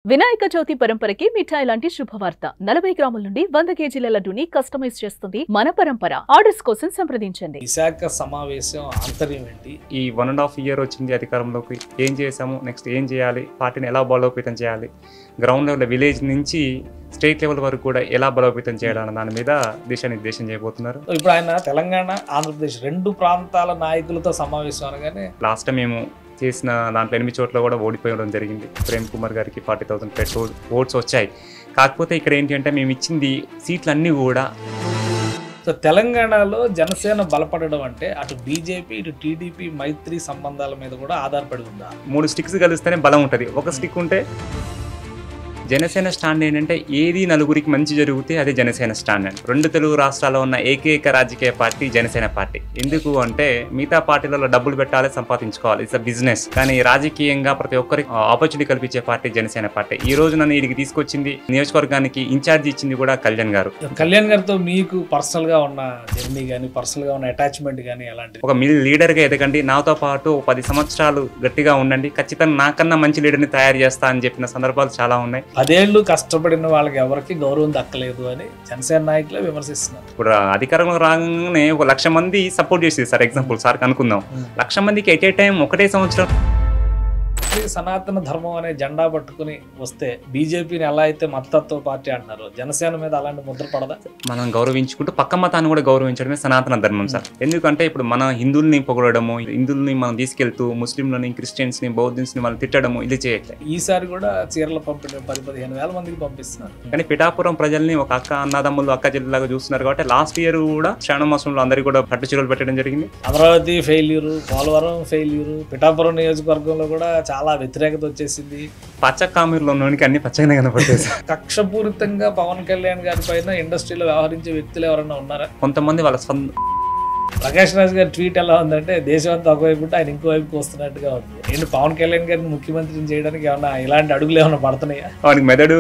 వినాయక చవితి పరంపరకి మిఠాయి లాంటి శుభవార్త 40 గ్రాముల నుండి 100 కేజీల లడ్డూని కస్టమైజ్ చేస్తుంది మన పరంపర. ఆర్డర్స్ కోసం సంప్రదించండి. విశాఖ సమావేశం ఆంతర్యం ఏంటి? ఈ 1.5 ఇయర్ వచ్చింది అధికారంలోకి, ఏం చేసాము, నెక్స్ట్ ఏం చేయాలి, పార్టీని ఎలా బలోపేతం చేయాలి, గ్రౌండ్ లెవెల్ విలేజ్ నుంచి స్టేట్ లెవెల్ వరకు కూడా ఎలా బలోపేతం చేయాలన్న దాని మీద దిశానిర్దేశం చేయబోతున్నారు. ఇప్పుడు ఆయన తెలంగాణ ఆంధ్రప్రదేశ్ రెండు ప్రాంతాల నాయకులతో సమావేశం అనగానే లాస్ట్ మేము చేసిన దాంట్లో 8 చోట్ల కూడా ఓడిపోవడం జరిగింది. ప్రేమ్ కుమార్ గారికి 40,000 ఓట్స్ వచ్చాయి. కాకపోతే ఇక్కడ ఏంటి అంటే మేము ఇచ్చింది సీట్లన్నీ కూడా. సో తెలంగాణలో జనసేన బలపడడం అంటే అటు బీజేపీ ఇటు టీడీపీ మైత్రి సంబంధాల మీద కూడా ఆధారపడి ఉందా? 3 స్టిక్స్ కలిస్తేనే బలం ఉంటుంది. ఒక స్టిక్ ఉంటే జనసేన స్టాండ్ ఏంటంటే ఏది నలుగురికి మంచి జరిగితే అదే జనసేన స్టాండ్ అండి. 2 తెలుగు రాష్ట్రాల్లో ఉన్న ఏకైక రాజకీయ పార్టీ జనసేన పార్టీ. ఎందుకు అంటే మిగతా పార్టీలలో డబ్బులు పెట్టాలి, సంపాదించుకోవాలి, ఇట్స్ అ బిజినెస్. కానీ రాజకీయంగా ప్రతి ఒక్కరికి ఆపర్చునిటీ కల్పించే పార్టీ జనసేన పార్టీ. ఈ రోజు నన్ను ఇడికి తీసుకొచ్చింది, నియోజకవర్గానికి ఇన్ఛార్జ్ ఇచ్చింది కూడా కళ్యాణ్ గారు. కళ్యాణ్ గారితో మీకు పర్సనల్ గా ఉన్న జర్నీ కానీ పర్సనల్ గా ఉన్న అటాచ్మెంట్ కానీ ఎలాంటిది? ఒక లీడర్ గా ఎదగండి, నాతో పాటు 10 సంవత్సరాలు గట్టిగా ఉండండి, ఖచ్చితంగా నాకన్నా మంచి లీడర్ని తయారు చేస్తా అని చెప్పిన సందర్భాలు చాలా ఉన్నాయి. 10 ఏళ్ళు కష్టపడిన వాళ్ళకి ఎవరికి గౌరవం దక్కలేదు అని జనసేన నాయకులే విమర్శిస్తున్నారు. ఇప్పుడు అధికారంలో రాగానే 1,00,000 మంది సపోర్ట్ చేసేది సార్. ఎగ్జాంపుల్ సార్ అనుకుందాం, 1,00,000 మందికి ఎట్ ఏ టైం ఒకటే సంవత్సరం సనాతన ధర్మం అనే జెండా పట్టుకుని వస్తే బీజేపీని ఎలా అయితే మతతత్వ పార్టీ అంటున్నారు, జనసేన మీద అలాంటి ముద్ర పడదా? మనం గౌరవించుకుంటూ పక్క మతాన్ని కూడా గౌరవించడమే సనాతన ధర్మం సార్. ఎందుకంటే ఇప్పుడు మన హిందువుల్ని పొగడము, హిందువుల్ని మనం తీసుకెళ్తూ ముస్లింలని, క్రిస్టియన్స్ ని, బౌద్ధన్స్ ని మనం తిట్టడము ఇది చేయట్లేదు. ఈసారి కూడా చీరలు పంపించడం 10-15 వేల మందికి పంపిస్తున్నారు. కానీ పిఠాపురం ప్రజల్ని ఒక అక్క అన్నదమ్ములు, అక్క చెల్లిలాగా చూస్తున్నారు. కాబట్టి లాస్ట్ ఇయర్ కూడా శ్రావణ మాసంలో అందరికీ కూడా పట్టు చీరలు పెట్టడం జరిగింది. అమరావతి ఫెయిల్యూరు, పోలవరం ఫెయిల్యూరు, పిఠాపురం నియోజకవర్గంలో కూడా చాలా వ్యతిరేకత వచ్చేసింది. పచ్చ కామీరులో ఉన్నోనికి అన్ని పచ్చగానే కనపడతాయి సార్. కక్షపూరితంగా పవన్ కళ్యాణ్ గారి పైన ఇండస్ట్రీలో వ్యవహరించే వ్యక్తులు ఎవరైనా ఉన్నారా? కొంతమంది వాళ్ళ ప్రకాష్ రాజ్ గారి ట్వీట్ ఎలా ఉందంటే దేశం అంతా ఒకవైపు ఉంటే ఆయన ఇంకోవైపు వస్తున్నట్టుగా ఉంది. ఏంటి పవన్ కళ్యాణ్ గారిని ముఖ్యమంత్రిని చేయడానికి ఏమన్నా ఇలాంటి అడుగులు ఏమైనా పడుతున్నాయా? వానికి మెదడు